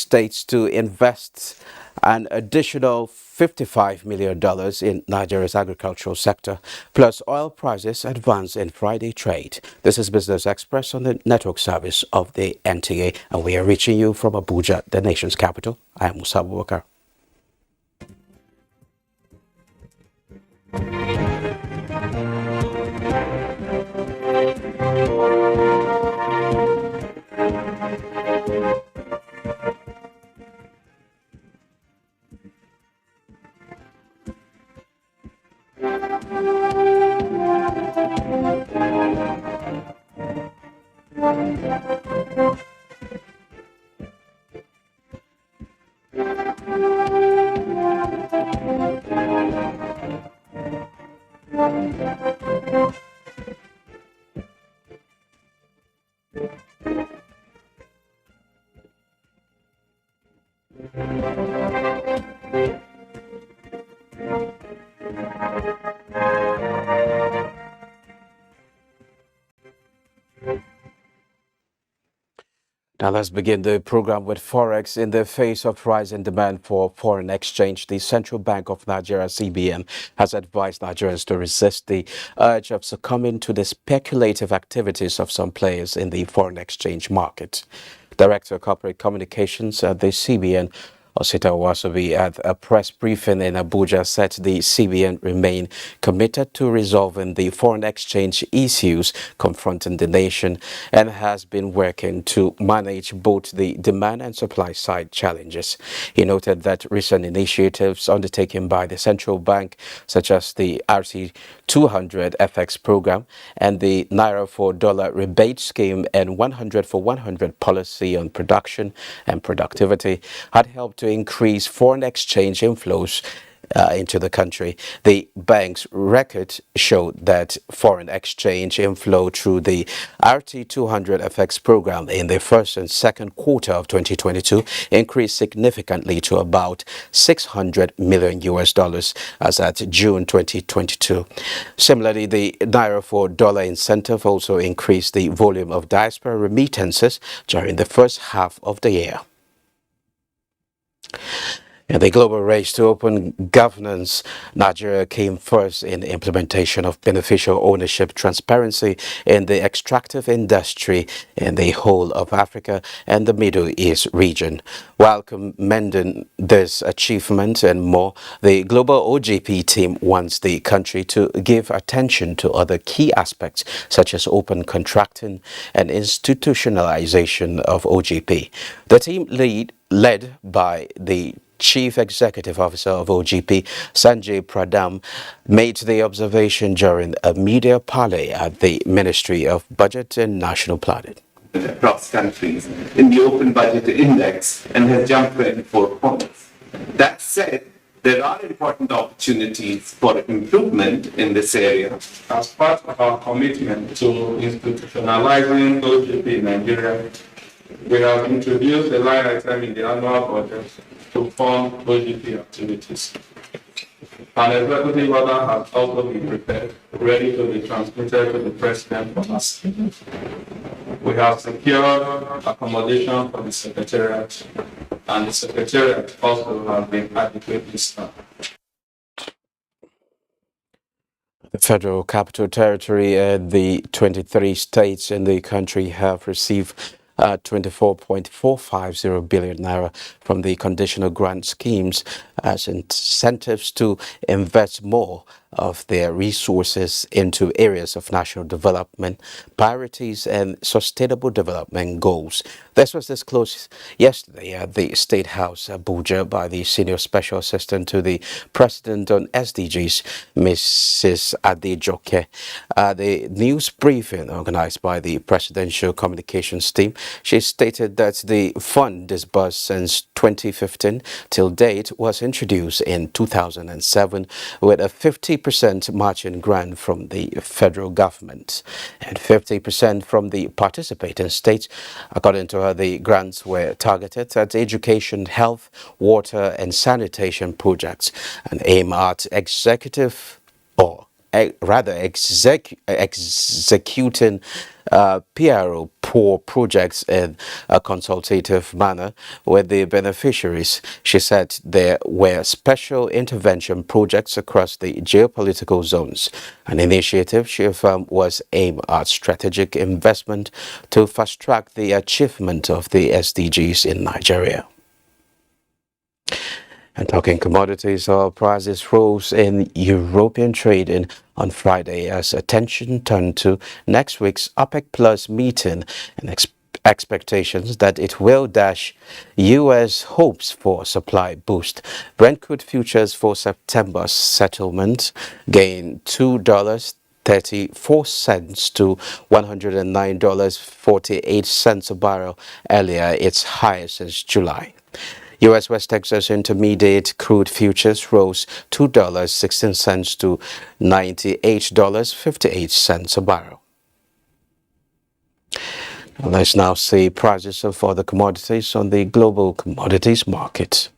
states to invest an additional $55 million in Nigeria's agricultural sector, plus oil prices advance in Friday trade. This is Business Express on the network service of the NTA, and we are reaching you from Abuja, the nation's capital. I am Musa Abubakar. Now let's begin the program with Forex. In the face of rising demand for foreign exchange, the Central Bank of Nigeria, CBN, has advised Nigerians to resist the urge of succumbing to the speculative activities of some players in the foreign exchange market. Director of Corporate Communications at the CBN, Osita Wasobi, at a press briefing in Abuja, said the CBN remain committed to resolving the foreign exchange issues confronting the nation and has been working to manage both the demand and supply side challenges. He noted that recent initiatives undertaken by the central bank, such as the RT200 FX program and the Naira for dollar rebate scheme and 100 for 100 policy on production and productivity, had helped to increase foreign exchange inflows into the country. The bank's record showed that foreign exchange inflow through the RT200 FX program in the first and second quarter of 2022 increased significantly to about $600 million as at June 2022. Similarly, the Naira for dollar incentive also increased the volume of diaspora remittances during the first half of the year. In the global race to open governance, Nigeria came first in implementation of beneficial ownership transparency in the extractive industry in the whole of Africa and the Middle East region. While commending this achievement and more, the global OGP team wants the country to give attention to other key aspects such as open contracting and institutionalization of OGP. The team led by the Chief Executive Officer of OGP, Sanjay Pradham, made the observation during a media parley at the Ministry of Budget and National Planning. Across countries in the Open Budget Index and has jumped 24 points. That said, there are important opportunities for improvement in this area. As part of our commitment to institutionalizing OGP in Nigeria, we have introduced a line item in the annual budget to fund OGP activities. An executive order has also been prepared, ready to be transmitted to the President for us. We have secured accommodation for the Secretariat, and the Secretariat also has been adequately staffed. The Federal Capital Territory and the 23 states in the country have received 24.450 billion naira from the conditional grant schemes as incentives to invest more of their resources into areas of national development, priorities and sustainable development goals. This was disclosed yesterday at the State House, Abuja, by the Senior Special Assistant to the President on SDGs, Mrs. Adejoke. The news briefing organized by the Presidential Communications team, she stated that the fund disbursed since 2015 till date was introduced in 2007 with a 50% matching grant from the federal government and 50% from the participating states. According to her, the grants were targeted at education, health, water and sanitation projects and aim at executing PRO poor projects in a consultative manner with the beneficiaries. She said there were special intervention projects across the geopolitical zones. An initiative she affirmed was aimed at strategic investment to fast-track the achievement of the SDGs in Nigeria. And talking commodities, oil prices rose in European trading on Friday as attention turned to next week's OPEC Plus meeting and expectations that it will dash U.S. hopes for supply boost. Brent crude futures for September settlement gained $2.34 to $109.48 a barrel, earlier its highest since July. U.S. West Texas Intermediate crude futures rose $2.16 to $98.58 a barrel. Let's now see prices of other commodities on the global commodities market.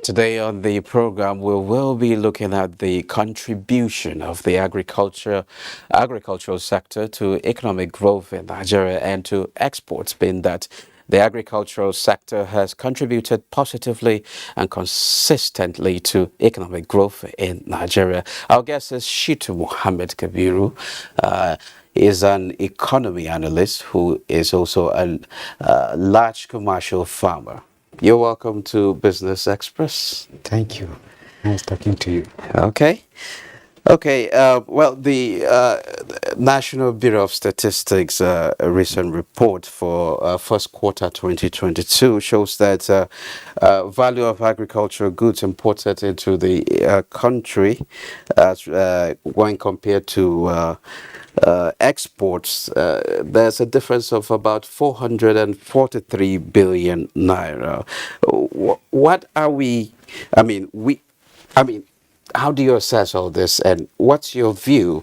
Today on the program, we will be looking at the contribution of the agricultural sector to economic growth in Nigeria and to exports, being that the agricultural sector has contributed positively and consistently to economic growth in Nigeria. Our guest is Shitu Mohammed Kabiru. Is an economy analyst who is also a large commercial farmer. You're welcome to Business Express. Thank you. Nice talking to you. Okay. Well, the National Bureau of Statistics a recent report for first quarter 2022 shows that value of agricultural goods imported into the country, when compared to exports, there's a difference of about 443 billion naira. What are we? How do you assess all this, and what's your view?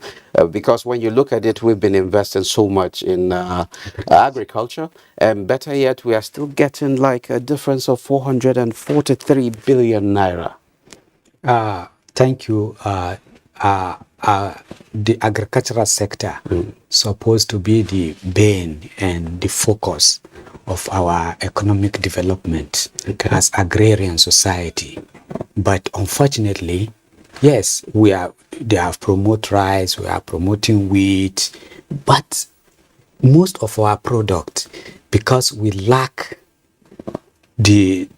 Because when you look at it, we've been investing so much in agriculture, and better yet, we are still getting like a difference of 443 billion naira. Thank you. The agricultural sector supposed to be the bane and the focus of our economic development as agrarian society. But unfortunately, yes, they have promoted rice, we are promoting wheat, but most of our product, because we lack the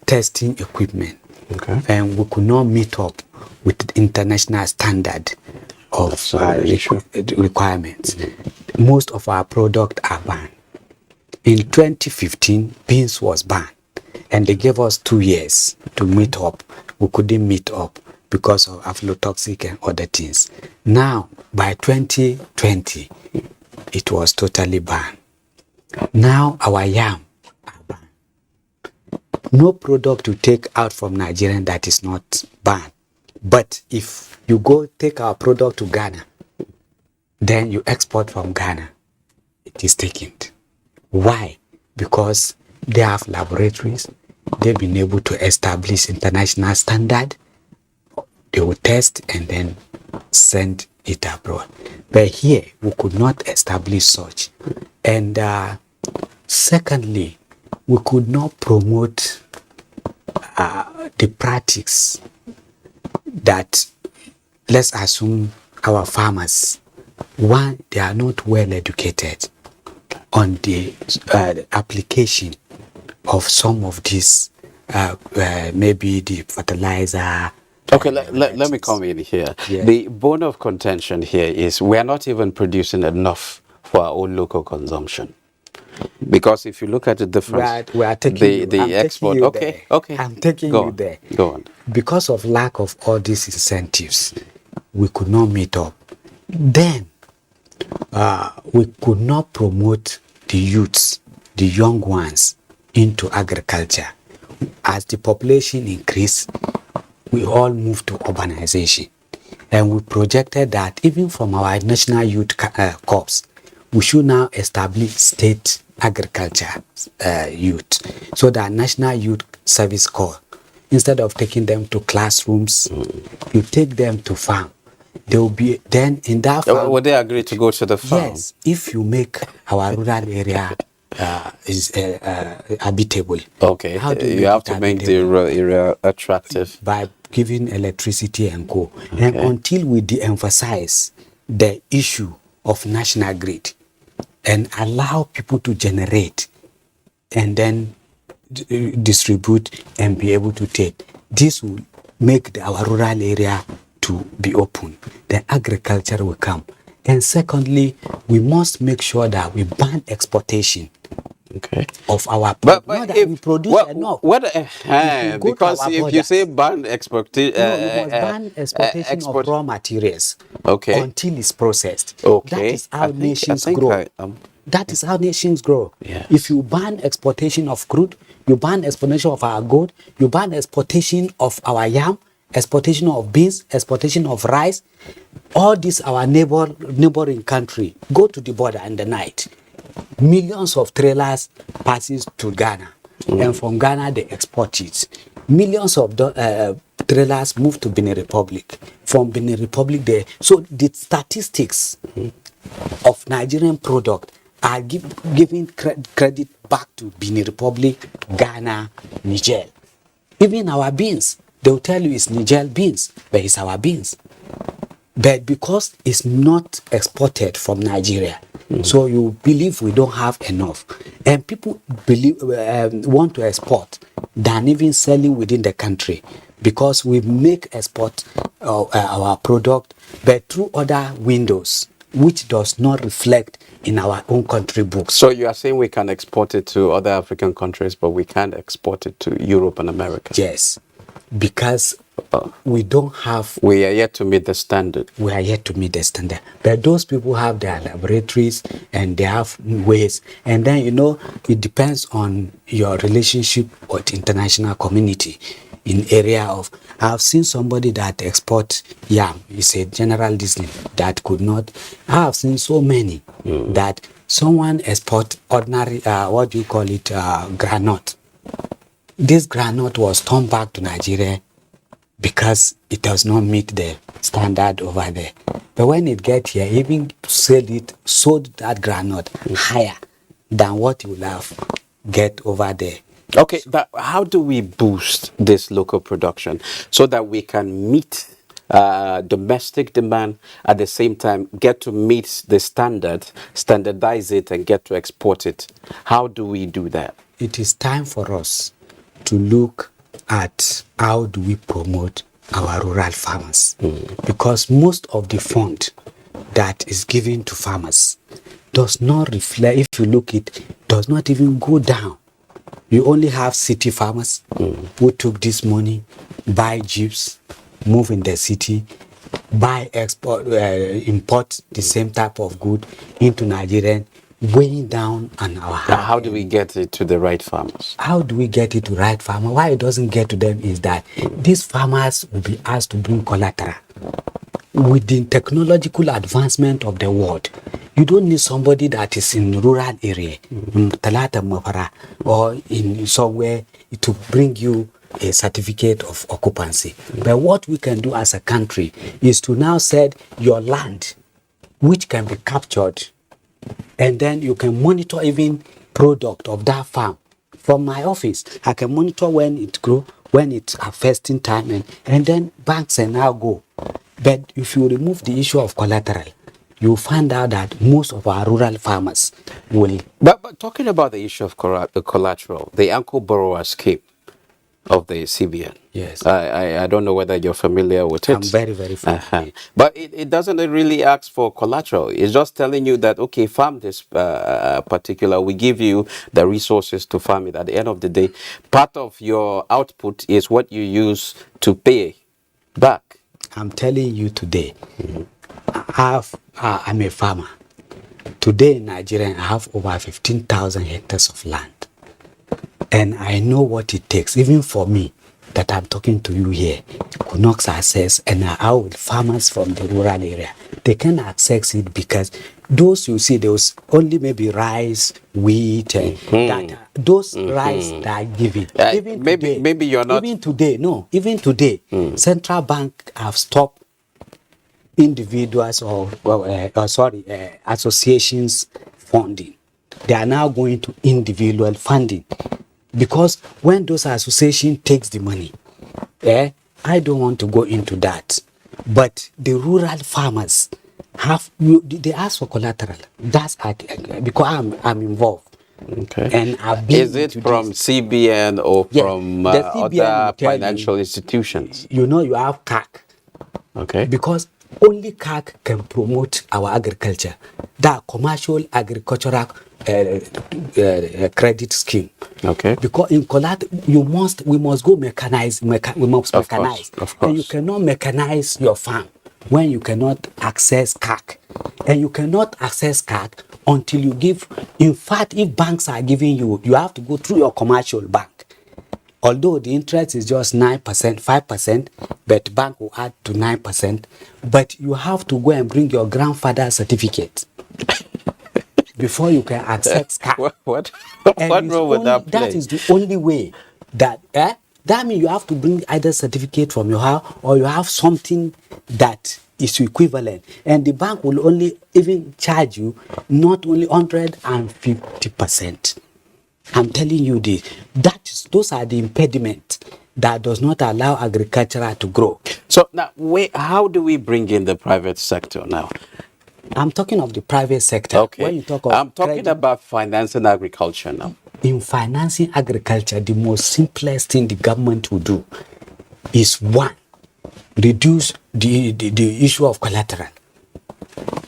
testing equipment, and we could not meet up with the international standard of requirements. Most of our product are banned. In 2015, beans was banned, and they gave us 2 years to meet up. We couldn't meet up because of aflatoxic and other things. Now, by 2020, it was totally banned. Now, our yam are banned. No product to take out from Nigeria that is not banned. But if you go take our product to Ghana, then you export from Ghana, it is taken. Why? Because they have laboratories, they've been able to establish international standard, they will test and then send it abroad. But here, we could not establish such. And secondly, we could not promote the practice that, let's assume our farmers, one, they are not well educated on the application of some of these, maybe the fertilizer. Okay, let me come in here. Yeah. The bone of contention here is we are not even producing enough for our own local consumption? Because if you look at the difference, We are taking you. the I'm export. taking you Okay, there. okay. I'm taking Go you on. there. Go on. Because of lack of all these incentives, we could not meet up. Then we could not promote the youths, the young ones, into agriculture. As the population increased, we all moved to urbanization. And we projected that even from our National Youth Corps, we should now establish state agriculture youth. So that National Youth Service Corps, instead of taking them to classrooms, you take them to farm. They will be then in that farm. Would they agree to go to the farm? Yes, if you make our rural area is habitable. Okay, How do you have to make the rural area attractive. By giving electricity and co. And until we de-emphasize the issue of national grid and allow people to generate and then distribute and be able to take, this will make our rural area to be open. Then agriculture will come. And secondly, we must make sure that we ban exportation of our but not that if we produce enough. Because if you say ban exportation, no, we must ban exportation of raw materials until it's processed. That is how nations grow. That is how nations grow. Yes. If you ban exportation of crude, you ban exportation of our gold, you ban exportation of our yam, exportation of beans, exportation of rice, all this our neighboring country go to the border in the night. Millions of trailers passes to Ghana, and from Ghana they export it. Millions of trailers move to Benin Republic. From Benin Republic, so the statistics of Nigerian product are giving credit back to Benin Republic, Ghana, Niger. Even our beans, they will tell you it's Niger beans, but it's our beans. But because it's not exported from Nigeria, so you believe we don't have enough, and people believe want to export than even selling within the country, because we make export our product, but through other windows, which does not reflect in our own country books. So you are saying we can export it to other African countries, but we can't export it to Europe and America? Yes, because we don't have. We are yet to meet the standard. We are yet to meet the standard. But those people have their laboratories and they have ways. And then, it depends on your relationship with international community in area of. I've seen somebody that export yam. It's a general discipline that could not. I have seen so many that someone export ordinary, what do you call it, granite. This granite was turned back to Nigeria because it does not meet the standard over there. But when it gets here, even sold that granite higher than what you will have get over there. Okay, but how do we boost this local production so that we can meet domestic demand, at the same time get to meet the standardize it and get to export it? How do we do that? It is time for us to look at how do we promote our rural farmers, because most of the fund that is given to farmers does not reflect. If you look it does not even go down. You only have city farmers who took this money, buy jeeps, move in the city, buy export, import the same type of good into Nigeria, weighing down on our hand. How do we get it to the right farmers? How do we get it to right farmer? Why it doesn't get to them is that these farmers will be asked to bring collateral. With the technological advancement of the world, you don't need somebody that is in rural area, Talata Mapara, or in somewhere to bring you a certificate of occupancy. But what we can do as a country is to now set your land, which can be captured, and then you can monitor even product of that farm. From my office, I can monitor when it grow, when it's harvesting time, and then banks and now go. But if you remove the issue of collateral, you find out that most of our rural farmers will. But talking about the issue of the collateral, the Uncle Borrower Scheme, of the CBN. Yes. I don't know whether you're familiar with it. I'm very, very familiar. But it doesn't really ask for collateral. It's just telling you that, okay, farm this particular, we give you the resources to farm it. At the end of the day, part of your output is what you use to pay back. I'm telling you today, I'm a farmer. Today in Nigeria, I have over 15,000 hectares of land. And I know what it takes, even for me, that I'm talking to you here, could not access, and how with farmers from the rural area, they can access it because those you see, those only maybe rice, wheat, and those rice that are given. Even maybe you're not. Even today, central bank have stopped individuals associations funding. They are now going to individual funding. Because when those associations takes the money, I don't want to go into that. But the rural farmers they ask for collateral. That's because I'm involved. Okay. And I've been Is it from CBN or from other financial institutions? You know, you have CAC. Okay. Because only CAC can promote our agriculture. That commercial agricultural credit scheme. Okay. Because in collateral, we must go mechanize. We must mechanize. Of course. And you cannot mechanize your farm when you cannot access CAC. And you cannot access CAC until you give. In fact, if banks are giving you, you have to go through your commercial bank. Although the interest is just 9%, 5%, but bank will add to 9%. But you have to go and bring your grandfather's certificate before you can access CAC. What role would that play? That is the only way that that means you have to bring either certificate from your house or you have something that is equivalent. And the bank will only even charge you not only 150%. I'm telling you this. Those are the impediments that does not allow agriculture to grow. So now, how do we bring in the private sector now? I'm talking of the private sector. Okay. When you talk of I'm talking about financing agriculture now. In financing agriculture, the most simplest thing the government will do is one, reduce the issue of collateral.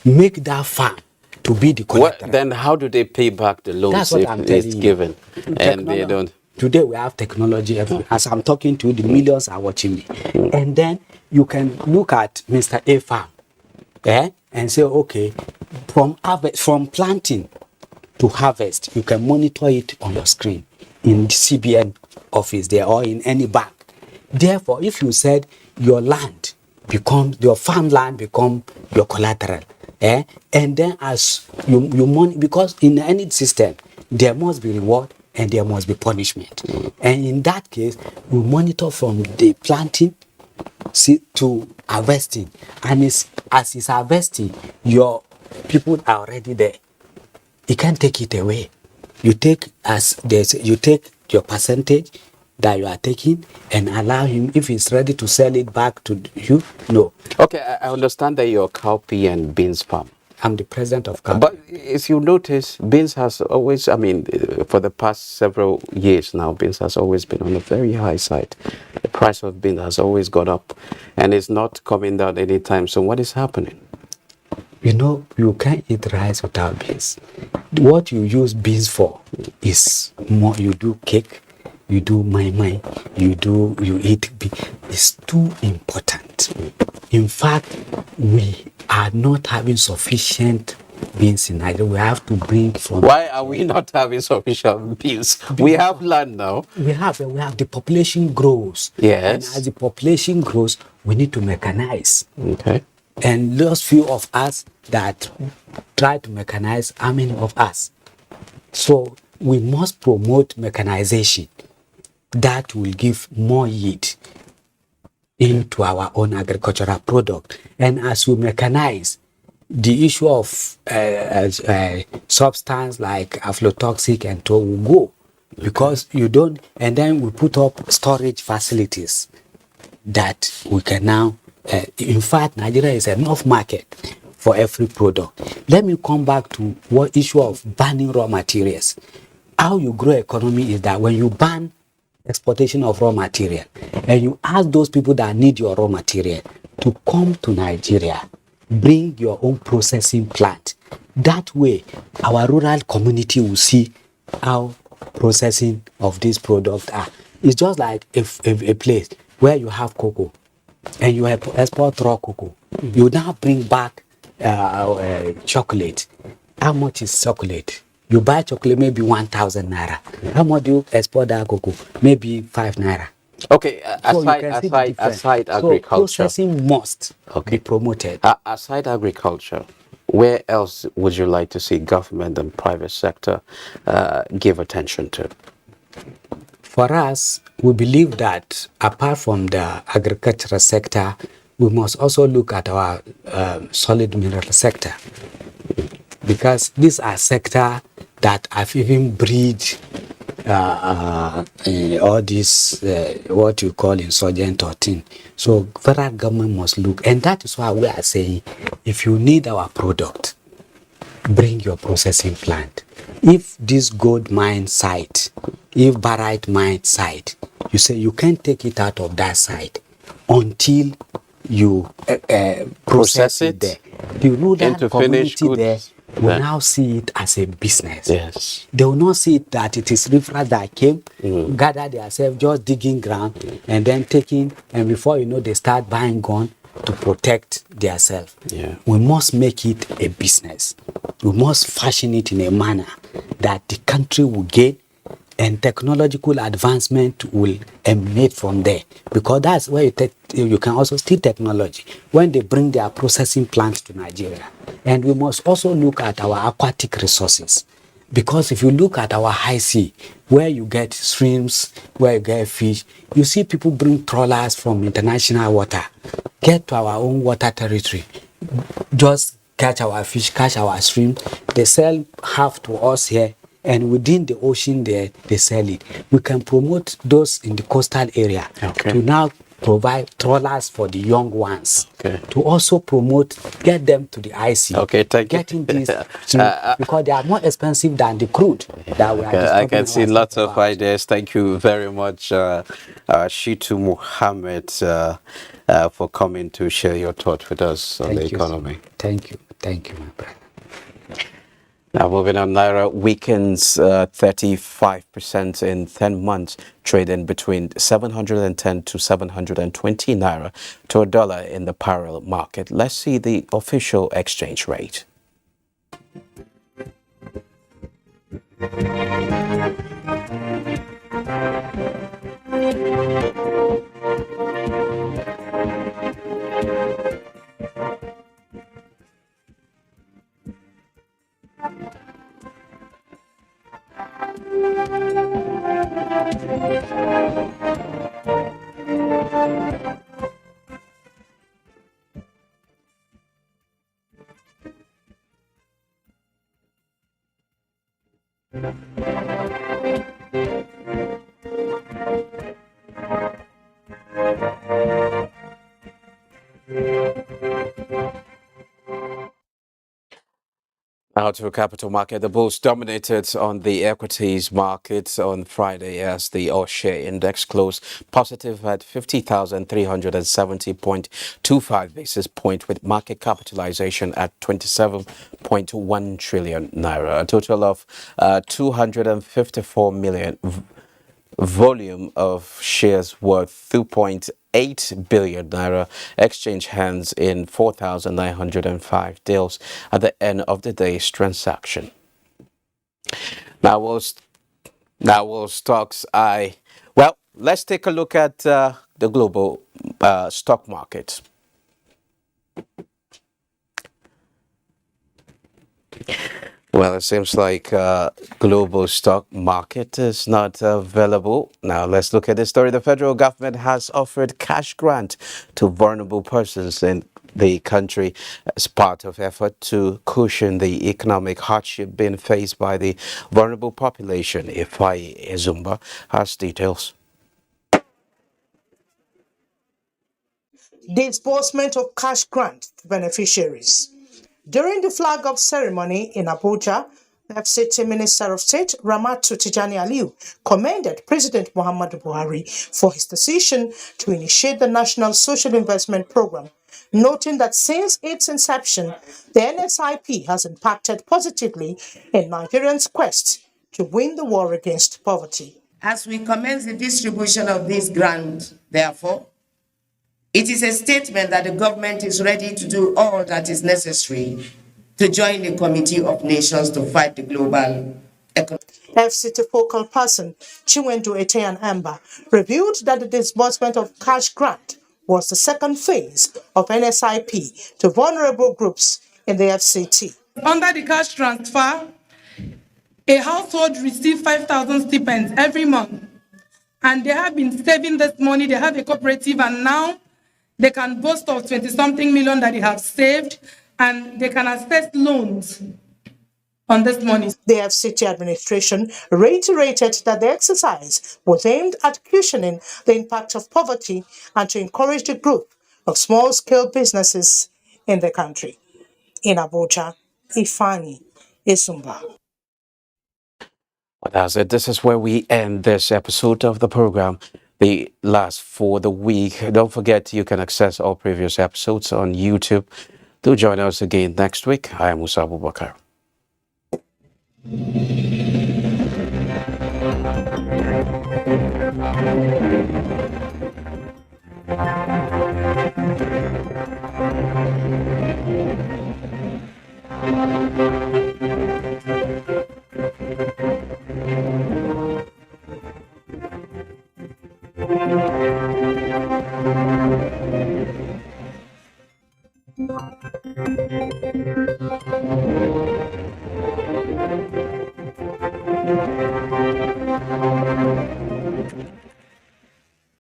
Make that farm to be the collateral. Then how do they pay back the loans That's what if I'm telling it's you. given and they don't? Today we have technology. As I'm talking to you, the millions are watching me. And then you can look at Mr. A farm, and say, okay, from planting to harvest, you can monitor it on your screen in the CBN office there or in any bank. Therefore, if you said your farmland become your collateral, and then as you because in any system there must be reward and there must be punishment, and in that case we monitor from the planting to harvesting, and as it's harvesting, your people are already there. You can't take it away. You take your percentage that you are taking and allow him, if he's ready to sell it back to you. No. Okay, I understand that you're cowpea and beans farm. I'm the president of cowpea. But if you notice, beans has always, for the past several years now, beans has always been on the very high side. The price of beans has always gone up and it's not coming down anytime. So what is happening? You know, you can't eat rice without beans. What you use beans for is more, you do cake, you do mai, you eat beans. It's too important. In fact, we are not having sufficient beans in Nigeria. We have to bring from. Why are we not having sufficient beans? We have land now. We have the population grows. Yes. And as the population grows, we need to mechanize. Okay. And those few of us that try to mechanize, how many of us? So we must promote mechanization that will give more yield into our own agricultural product. And as we mechanize, the issue of substance like aflatoxic and so will go, because you don't. And then we put up storage facilities that we can now. In fact, Nigeria is enough market for every product. Let me come back to what issue of banning raw materials. How you grow economy is that when you ban exportation of raw material, and you ask those people that need your raw material to come to Nigeria, bring your own processing plant. That way, our rural community will see how processing of these products are. It's just like a place where you have cocoa and you export raw cocoa. You now bring back chocolate. How much is chocolate? You buy chocolate maybe 1,000 naira. How much do you export that cocoa? Maybe 5 naira. Okay, So you can see the difference. aside So agriculture. processing must be promoted. Aside agriculture, where else would you like to see government and private sector give attention to? For us, we believe that apart from the agricultural sector, we must also look at our solid mineral sector, because these are sectors that have even breed all this what you call insurgent or thing. So federal government must look, and that is why we are saying, if you need our product, bring your processing plant. If this gold mine site, if barite mine site, you say you can't take it out of that site until you process it there. The rural into finished community there goods. will now see it as a business. Yes. They will not see it that it is riffraff that came, gather themselves, just digging ground, and then taking, and before you know, they start buying gun to protect themselves. Yeah. We must make it a business. We must fashion it in a manner that the country will gain and technological advancement will emanate from there, because that's where you can also steal technology when they bring their processing plants to Nigeria. And we must also look at our aquatic resources, because if you look at our high sea, where you get streams, where you get fish, you see people bring trawlers from international water, get to our own water territory, just catch our fish, catch our stream, they sell half to us here, and within the ocean there, they sell it. We can promote those in the coastal area to now provide trawlers for the young ones. To also promote, get them to the IC. Getting these because they are more expensive than the crude that we are. I can see lots of ideas. Thank you very much, Shitu Muhammad, for coming to share your thoughts with us on the economy. Thank you, my brother. Now moving on, Naira weakens 35% in 10 months, trading between 710 to 720 Naira to a dollar in the parallel market. Let's see the official exchange rate. Now to capital market, the bulls dominated on the equities market on Friday as the all-share index closed positive at 50,370.25 basis point, with market capitalization at 27.1 trillion naira. A total of 254 million volume of shares worth 2.8 billion naira exchange hands in 4,905 deals at the end of the day's transaction. Now will stocks let's take a look at the global stock market. Well, it seems like global stock market is not available. Now, let's look at this story. The federal government has offered cash grant to vulnerable persons in the country as part of effort to cushion the economic hardship being faced by the vulnerable population. Ifai Ezumba has details. Disbursement of cash grant to beneficiaries. During the flag-off ceremony in Abuja, The FCT Minister of State, Ramatu Tijani Aliu, commended President Muhammadu Buhari for his decision to initiate the National Social Investment Program, noting that since its inception, the NSIP has impacted positively in Nigerians' quest to win the war against poverty. As we commence the distribution of this grant, therefore, it is a statement that the government is ready to do all that is necessary to join the Committee of Nations to fight the global economic. FCT focal person Chinwendu Eteyan Amba revealed that the disbursement of cash grant was the second phase of NSIP to vulnerable groups in the FCT. Under the cash transfer, a household receives 5,000 stipends every month, and they have been saving this money. They have a cooperative, and now they can boast of 20-something million that they have saved, and they can access loans on this money. The FCT administration reiterated that the exercise was aimed at cushioning the impact of poverty and to encourage the growth of small-scale businesses in the country. In Abuja, Ifani Isumba. Well, that's it. This is where we end this episode of the program, the last for the week. Don't forget you can access all previous episodes on YouTube. Do join us again next week. I am Musa Abubakar.